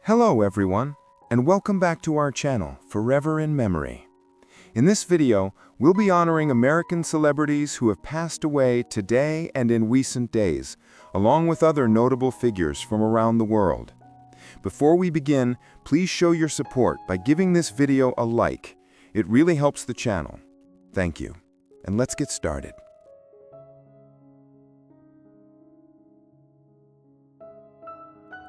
Hello everyone, and welcome back to our channel, Forever in Memory. In this video, we'll be honoring American celebrities who have passed away today and in recent days, along with other notable figures from around the world. Before we begin, please show your support by giving this video a like. It really helps the channel. Thank you. And let's get started.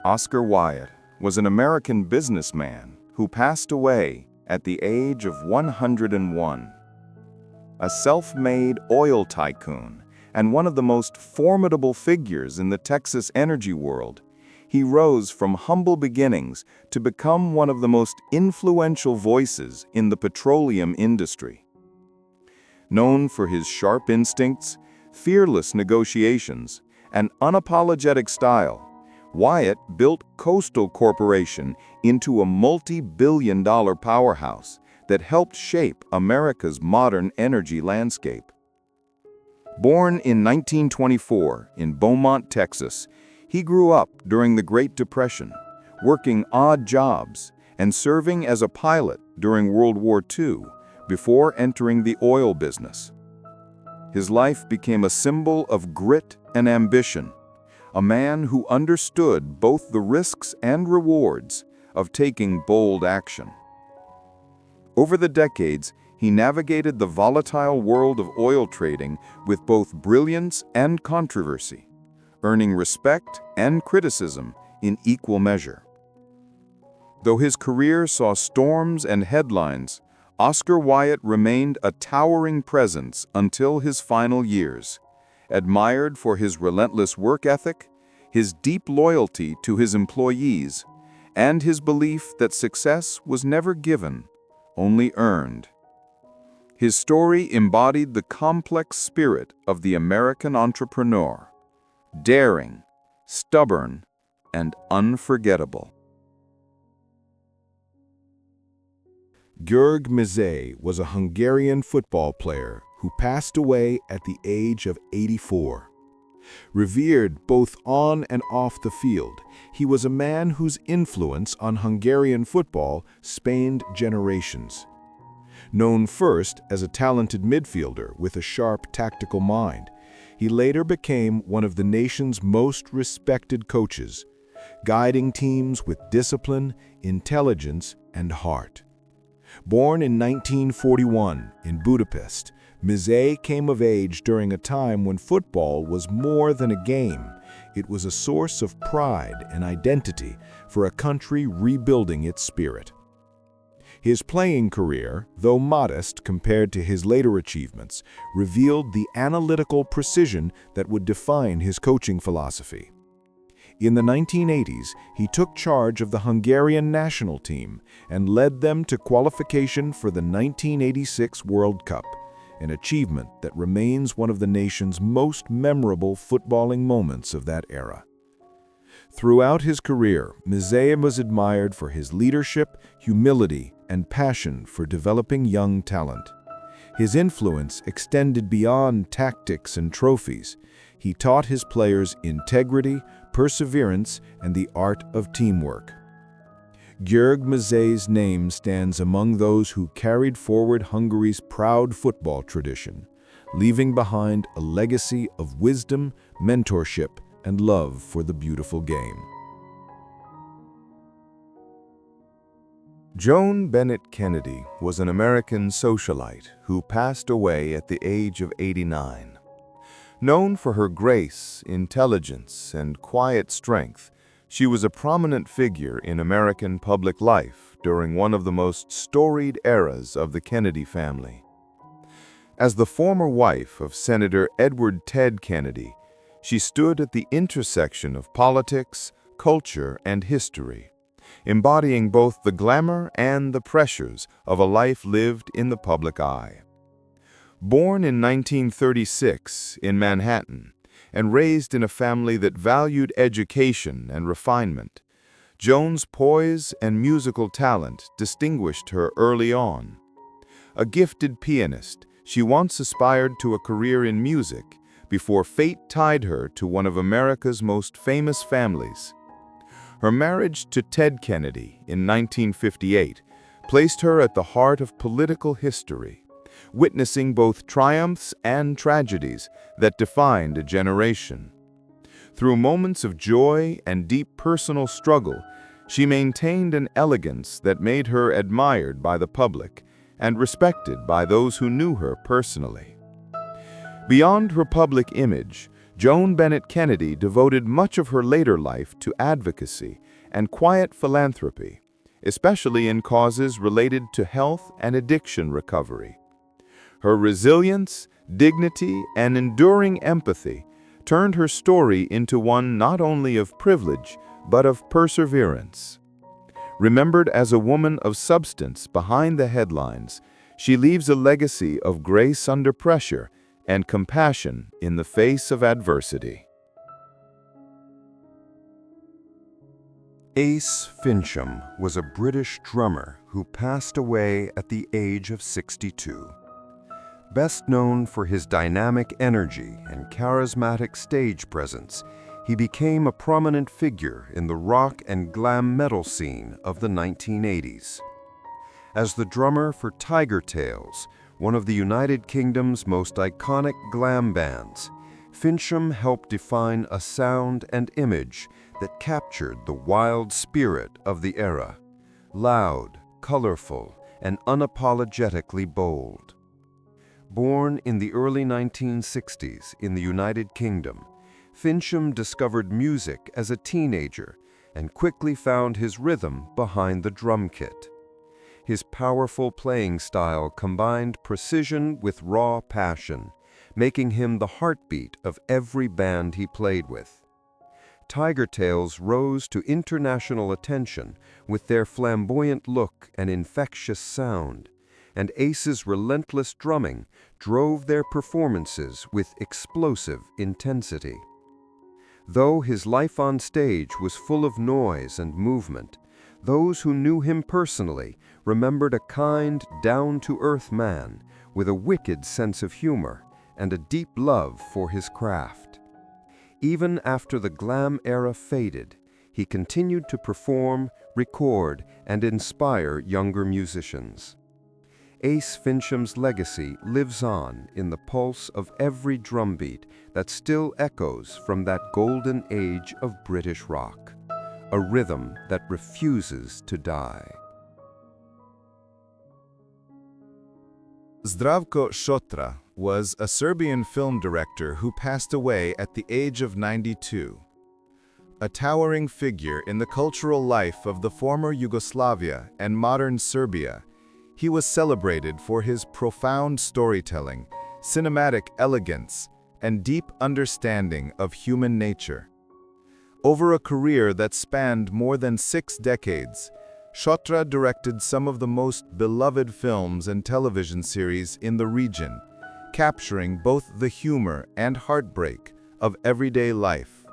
Oscar Wilde was an American businessman who passed away at the age of 101. A self-made oil tycoon and one of the most formidable figures in the Texas energy world, he rose from humble beginnings to become one of the most influential voices in the petroleum industry. Known for his sharp instincts, fearless negotiations, and unapologetic style, Wyatt built Coastal Corporation into a multi-billion-dollar powerhouse that helped shape America's modern energy landscape. Born in 1924 in Beaumont, Texas, he grew up during the Great Depression, working odd jobs and serving as a pilot during World War II before entering the oil business. His life became a symbol of grit and ambition, a man who understood both the risks and rewards of taking bold action. Over the decades, he navigated the volatile world of oil trading with both brilliance and controversy, earning respect and criticism in equal measure. Though his career saw storms and headlines, Oscar Wyatt remained a towering presence until his final years, admired for his relentless work ethic, his deep loyalty to his employees, and his belief that success was never given, only earned. His story embodied the complex spirit of the American entrepreneur, daring, stubborn, and unforgettable. György Mezei was a Hungarian football player who passed away at the age of 84. Revered both on and off the field, he was a man whose influence on Hungarian football spanned generations. Known first as a talented midfielder with a sharp tactical mind, he later became one of the nation's most respected coaches, guiding teams with discipline, intelligence, and heart. Born in 1941 in Budapest, Mezei came of age during a time when football was more than a game. It was a source of pride and identity for a country rebuilding its spirit. His playing career, though modest compared to his later achievements, revealed the analytical precision that would define his coaching philosophy. In the 1980s, he took charge of the Hungarian national team and led them to qualification for the 1986 World Cup, an achievement that remains one of the nation's most memorable footballing moments of that era. Throughout his career, Mezei was admired for his leadership, humility, and passion for developing young talent. His influence extended beyond tactics and trophies. He taught his players integrity, perseverance, and the art of teamwork. György Mezei's name stands among those who carried forward Hungary's proud football tradition, leaving behind a legacy of wisdom, mentorship, and love for the beautiful game. Joan Bennett Kennedy was an American socialite who passed away at the age of 89. Known for her grace, intelligence, and quiet strength, she was a prominent figure in American public life during one of the most storied eras of the Kennedy family. As the former wife of Senator Edward Ted Kennedy, she stood at the intersection of politics, culture, and history, embodying both the glamour and the pressures of a life lived in the public eye. Born in 1936 in Manhattan and raised in a family that valued education and refinement, Joan's poise and musical talent distinguished her early on. A gifted pianist, she once aspired to a career in music before fate tied her to one of America's most famous families. Her marriage to Ted Kennedy in 1958 placed her at the heart of political history, witnessing both triumphs and tragedies that defined a generation. Through moments of joy and deep personal struggle, she maintained an elegance that made her admired by the public and respected by those who knew her personally. Beyond her public image, Joan Bennett Kennedy devoted much of her later life to advocacy and quiet philanthropy, especially in causes related to health and addiction recovery. Her resilience, dignity, and enduring empathy turned her story into one not only of privilege, but of perseverance. Remembered as a woman of substance behind the headlines, she leaves a legacy of grace under pressure and compassion in the face of adversity. Ace Fincham was a British drummer who passed away at the age of 62. Best known for his dynamic energy and charismatic stage presence, he became a prominent figure in the rock and glam metal scene of the 1980s. As the drummer for Tiger Tails, one of the United Kingdom's most iconic glam bands, Fincham helped define a sound and image that captured the wild spirit of the era, loud, colorful, and unapologetically bold. Born in the early 1960s in the United Kingdom, Fincham discovered music as a teenager and quickly found his rhythm behind the drum kit. His powerful playing style combined precision with raw passion, making him the heartbeat of every band he played with. Tiger Tails rose to international attention with their flamboyant look and infectious sound, and Ace's relentless drumming drove their performances with explosive intensity. Though his life on stage was full of noise and movement, those who knew him personally remembered a kind, down-to-earth man with a wicked sense of humor and a deep love for his craft. Even after the glam era faded, he continued to perform, record, and inspire younger musicians. Ace Fincham's legacy lives on in the pulse of every drumbeat that still echoes from that golden age of British rock, a rhythm that refuses to die. Zdravko Šotra was a Serbian film director who passed away at the age of 92. A towering figure in the cultural life of the former Yugoslavia and modern Serbia, he was celebrated for his profound storytelling, cinematic elegance, and deep understanding of human nature. Over a career that spanned more than 6 decades, Šotra directed some of the most beloved films and television series in the region, capturing both the humor and heartbreak of everyday life.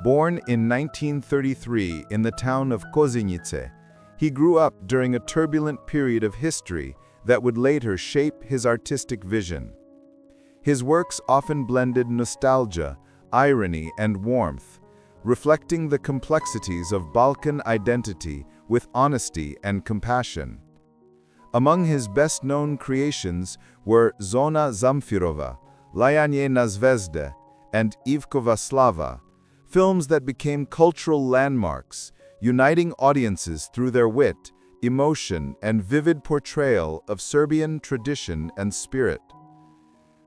Born in 1933 in the town of Kozinice, he grew up during a turbulent period of history that would later shape his artistic vision. His works often blended nostalgia, irony, and warmth, reflecting the complexities of Balkan identity with honesty and compassion. Among his best-known creations were Zona Zamfirova, Layanje na zvezde, and Ivkova Slava, films that became cultural landmarks, uniting audiences through their wit, emotion, and vivid portrayal of Serbian tradition and spirit.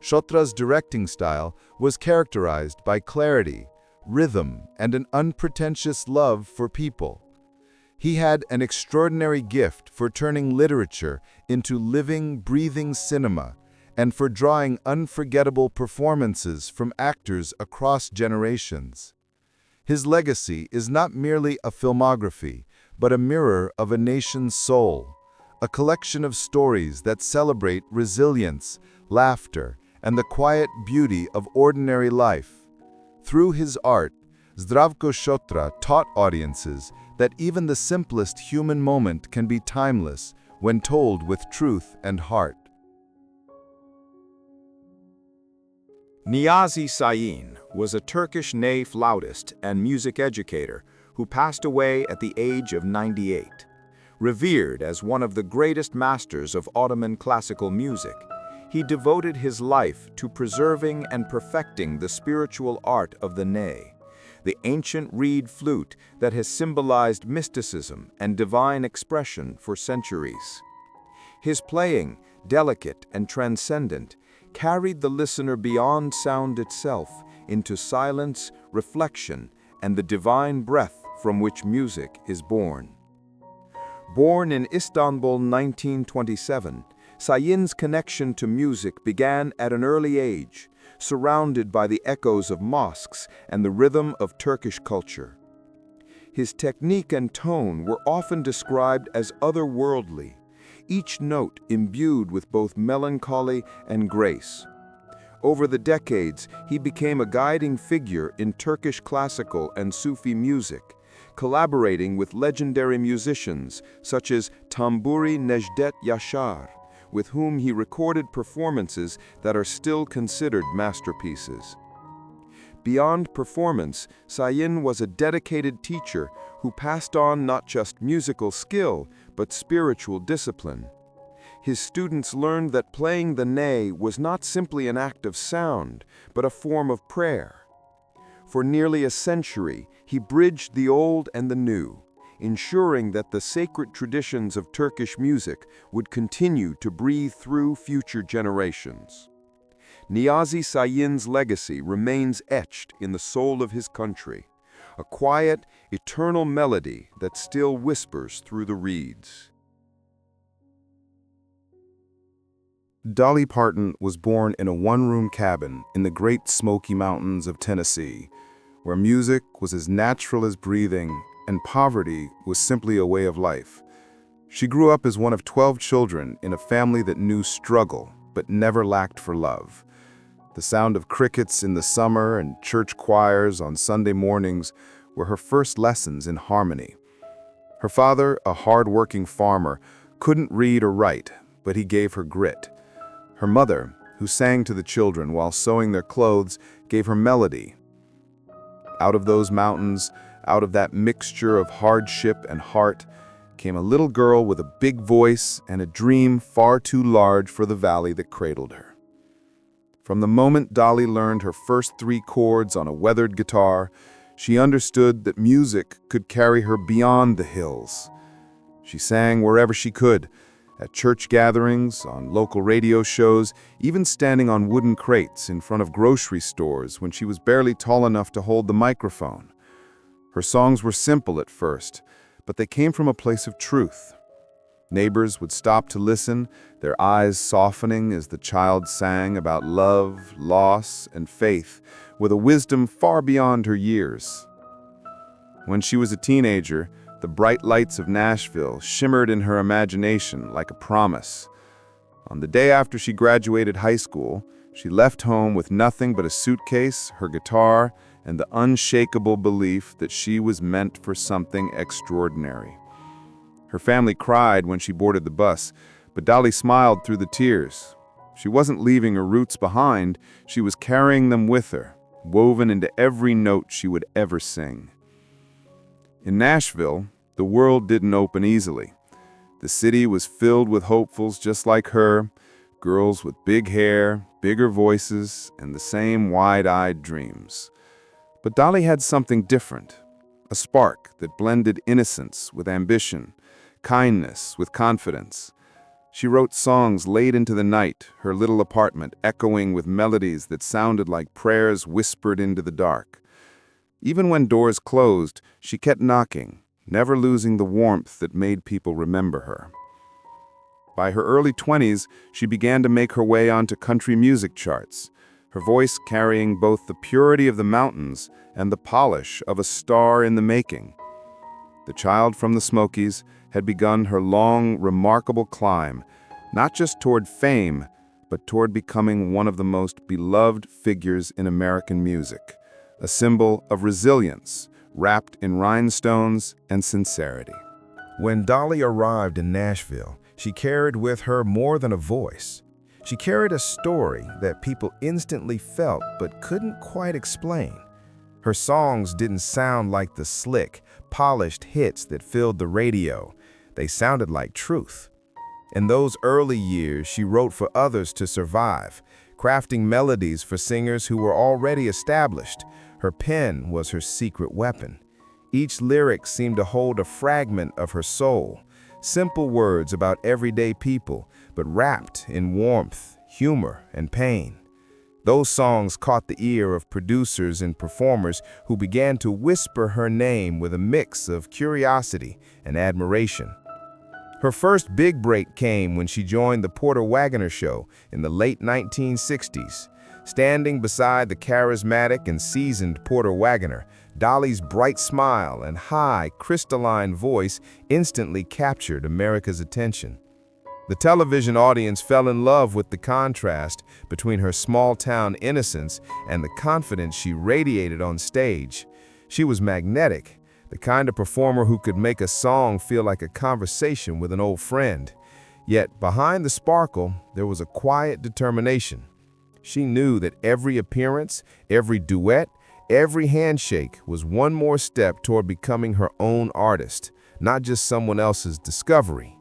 Šotra's directing style was characterized by clarity, rhythm, and an unpretentious love for people. He had an extraordinary gift for turning literature into living, breathing cinema, and for drawing unforgettable performances from actors across generations. His legacy is not merely a filmography, but a mirror of a nation's soul, a collection of stories that celebrate resilience, laughter, and the quiet beauty of ordinary life. Through his art, Zdravko Šotra taught audiences that even the simplest human moment can be timeless when told with truth and heart. Niyazi Sayin was a Turkish ney flautist and music educator who passed away at the age of 98. Revered as one of the greatest masters of Ottoman classical music, he devoted his life to preserving and perfecting the spiritual art of the ney, the ancient reed flute that has symbolized mysticism and divine expression for centuries. His playing, delicate and transcendent, carried the listener beyond sound itself into silence, reflection, and the divine breath from which music is born. Born in Istanbul 1927, Sayin's connection to music began at an early age, surrounded by the echoes of mosques and the rhythm of Turkish culture. His technique and tone were often described as otherworldly, each note imbued with both melancholy and grace. Over the decades, he became a guiding figure in Turkish classical and Sufi music, collaborating with legendary musicians such as Tamburi Necdet Yaşar, with whom he recorded performances that are still considered masterpieces. Beyond performance, Sayin was a dedicated teacher who passed on not just musical skill, but spiritual discipline. His students learned that playing the ney was not simply an act of sound, but a form of prayer. For nearly a century, he bridged the old and the new, ensuring that the sacred traditions of Turkish music would continue to breathe through future generations. Niyazi Sayin's legacy remains etched in the soul of his country, a quiet, eternal melody that still whispers through the reeds. Dolly Parton was born in a one-room cabin in the Great Smoky Mountains of Tennessee, where music was as natural as breathing and poverty was simply a way of life. She grew up as one of 12 children in a family that knew struggle but never lacked for love. The sound of crickets in the summer and church choirs on Sunday mornings were her first lessons in harmony. Her father, a hard-working farmer, couldn't read or write, but he gave her grit. Her mother, who sang to the children while sewing their clothes, gave her melody. Out of those mountains, out of that mixture of hardship and heart, came a little girl with a big voice and a dream far too large for the valley that cradled her. From the moment Dolly learned her first 3 chords on a weathered guitar, she understood that music could carry her beyond the hills. She sang wherever she could, at church gatherings, on local radio shows, even standing on wooden crates in front of grocery stores when she was barely tall enough to hold the microphone. Her songs were simple at first, but they came from a place of truth. Neighbors would stop to listen, their eyes softening as the child sang about love, loss, and faith, with a wisdom far beyond her years. When she was a teenager, the bright lights of Nashville shimmered in her imagination like a promise. On the day after she graduated high school, she left home with nothing but a suitcase, her guitar, and the unshakable belief that she was meant for something extraordinary. Her family cried when she boarded the bus, but Dolly smiled through the tears. She wasn't leaving her roots behind, she was carrying them with her, woven into every note she would ever sing. In Nashville, the world didn't open easily. The city was filled with hopefuls just like her, girls with big hair, bigger voices, and the same wide-eyed dreams. But Dolly had something different, a spark that blended innocence with ambition, kindness with confidence. She wrote songs late into the night, her little apartment echoing with melodies that sounded like prayers whispered into the dark. Even when doors closed, she kept knocking, never losing the warmth that made people remember her. By her early 20s, she began to make her way onto country music charts, her voice carrying both the purity of the mountains and the polish of a star in the making. The child from the Smokies had begun her long, remarkable climb, not just toward fame, but toward becoming one of the most beloved figures in American music, a symbol of resilience, wrapped in rhinestones and sincerity. When Dolly arrived in Nashville, she carried with her more than a voice. She carried a story that people instantly felt but couldn't quite explain. Her songs didn't sound like the slick, polished hits that filled the radio. They sounded like truth. In those early years, she wrote for others to survive, crafting melodies for singers who were already established. Her pen was her secret weapon. Each lyric seemed to hold a fragment of her soul, simple words about everyday people, but wrapped in warmth, humor, and pain. Those songs caught the ear of producers and performers who began to whisper her name with a mix of curiosity and admiration. Her first big break came when she joined the Porter Wagoner Show in the late 1960s. Standing beside the charismatic and seasoned Porter Wagoner, Dolly's bright smile and high, crystalline voice instantly captured America's attention. The television audience fell in love with the contrast between her small-town innocence and the confidence she radiated on stage. She was magnetic, the kind of performer who could make a song feel like a conversation with an old friend. Yet behind the sparkle, there was a quiet determination. She knew that every appearance, every duet, every handshake was one more step toward becoming her own artist, not just someone else's discovery.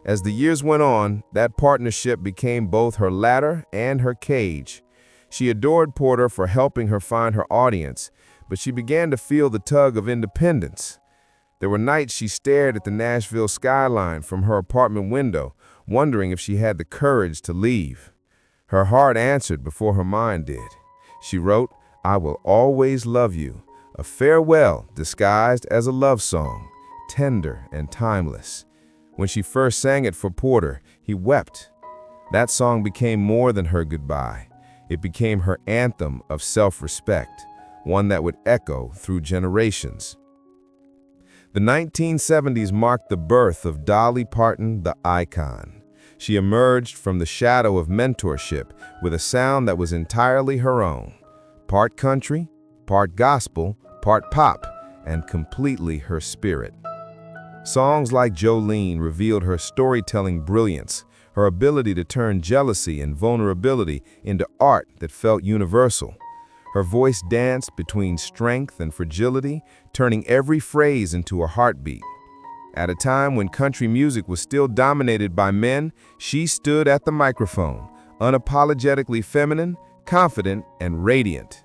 As the years went on, that partnership became both her ladder and her cage. She adored Porter for helping her find her audience, but she began to feel the tug of independence. There were nights she stared at the Nashville skyline from her apartment window, wondering if she had the courage to leave. Her heart answered before her mind did. She wrote, "I will always love you," a farewell disguised as a love song, tender and timeless. When she first sang it for Porter, he wept. That song became more than her goodbye. It became her anthem of self-respect, one that would echo through generations. The 1970s marked the birth of Dolly Parton, the icon. She emerged from the shadow of mentorship with a sound that was entirely her own. Part country, part gospel, part pop, and completely her spirit. Songs like Jolene revealed her storytelling brilliance, her ability to turn jealousy and vulnerability into art that felt universal. Her voice danced between strength and fragility, turning every phrase into a heartbeat. At a time when country music was still dominated by men, she stood at the microphone, unapologetically feminine, confident, and radiant.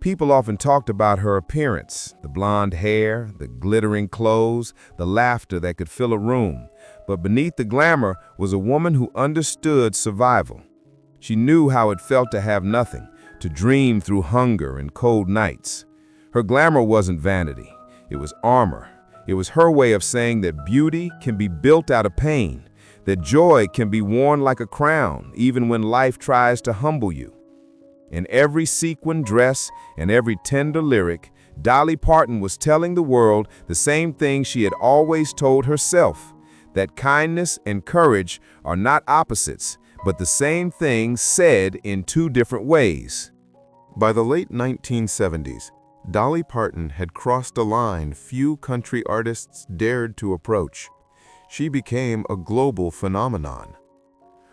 People often talked about her appearance, the blonde hair, the glittering clothes, the laughter that could fill a room. But beneath the glamour was a woman who understood survival. She knew how it felt to have nothing, to dream through hunger and cold nights. Her glamour wasn't vanity, it was armor. It was her way of saying that beauty can be built out of pain, that joy can be worn like a crown, even when life tries to humble you. In every sequin dress and every tender lyric, Dolly Parton was telling the world the same thing she had always told herself, that kindness and courage are not opposites, but the same thing said in two different ways. By the late 1970s, Dolly Parton had crossed a line few country artists dared to approach. She became a global phenomenon.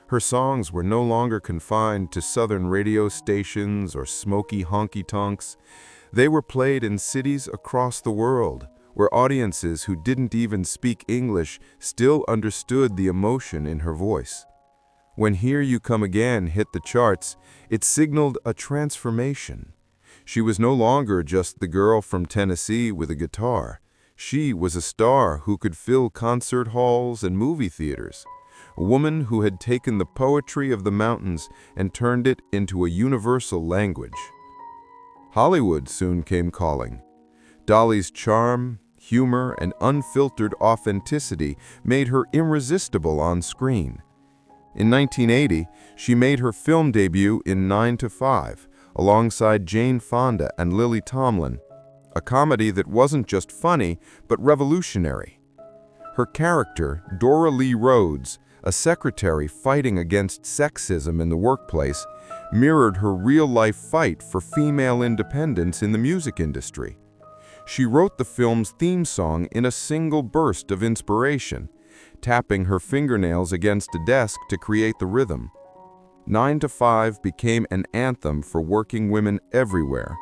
Her songs were no longer confined to southern radio stations or smoky honky-tonks. They were played in cities across the world, where audiences who didn't even speak English still understood the emotion in her voice. When Here You Come Again hit the charts, it signaled a transformation. She was no longer just the girl from Tennessee with a guitar. She was a star who could fill concert halls and movie theaters. A woman who had taken the poetry of the mountains and turned it into a universal language. Hollywood soon came calling. Dolly's charm, humor, and unfiltered authenticity made her irresistible on screen. In 1980, she made her film debut in 9 to 5, alongside Jane Fonda and Lily Tomlin, a comedy that wasn't just funny, but revolutionary. Her character, Dora Lee Rhodes, a secretary fighting against sexism in the workplace, mirrored her real-life fight for female independence in the music industry. She wrote the film's theme song in a single burst of inspiration, tapping her fingernails against a desk to create the rhythm. 9 to 5 became an anthem for working women everywhere,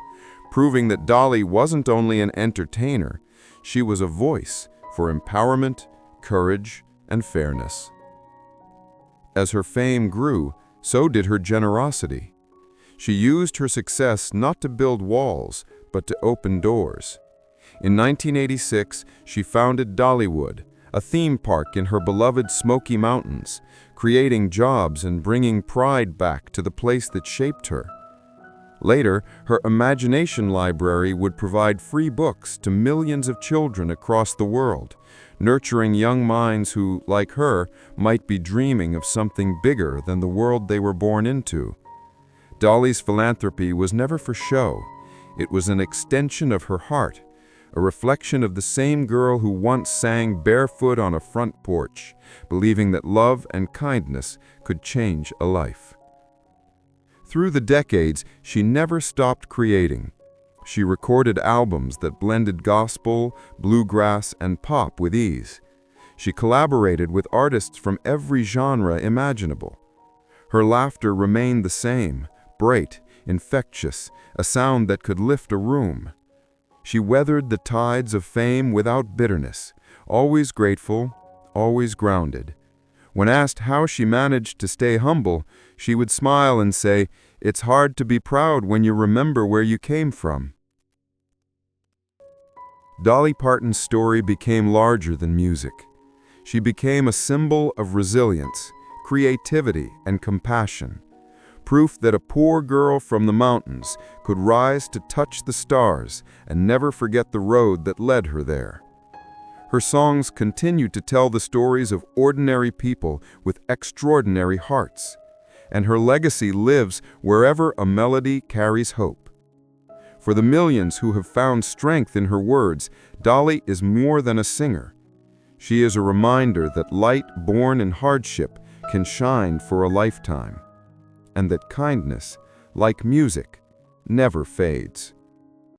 proving that Dolly wasn't only an entertainer, She was a voice for empowerment, courage, and fairness. As her fame grew, so did her generosity. She used her success not to build walls, but to open doors. In 1986, she founded Dollywood, a theme park in her beloved Smoky Mountains, creating jobs and bringing pride back to the place that shaped her. Later, her imagination library would provide free books to millions of children across the world, nurturing young minds who, like her, might be dreaming of something bigger than the world they were born into. Dolly's philanthropy was never for show. It was an extension of her heart, a reflection of the same girl who once sang barefoot on a front porch, believing that love and kindness could change a life. Through the decades, she never stopped creating. She recorded albums that blended gospel, bluegrass, and pop with ease. She collaborated with artists from every genre imaginable. Her laughter remained the same, bright, infectious, a sound that could lift a room. She weathered the tides of fame without bitterness, always grateful, always grounded. When asked how she managed to stay humble, she would smile and say, "It's hard to be proud when you remember where you came from." Dolly Parton's story became larger than music. She became a symbol of resilience, creativity, and compassion. Proof that a poor girl from the mountains could rise to touch the stars and never forget the road that led her there. Her songs continue to tell the stories of ordinary people with extraordinary hearts, and her legacy lives wherever a melody carries hope. For the millions who have found strength in her words, Dolly is more than a singer. She is a reminder that light born in hardship can shine for a lifetime, and that kindness, like music, never fades.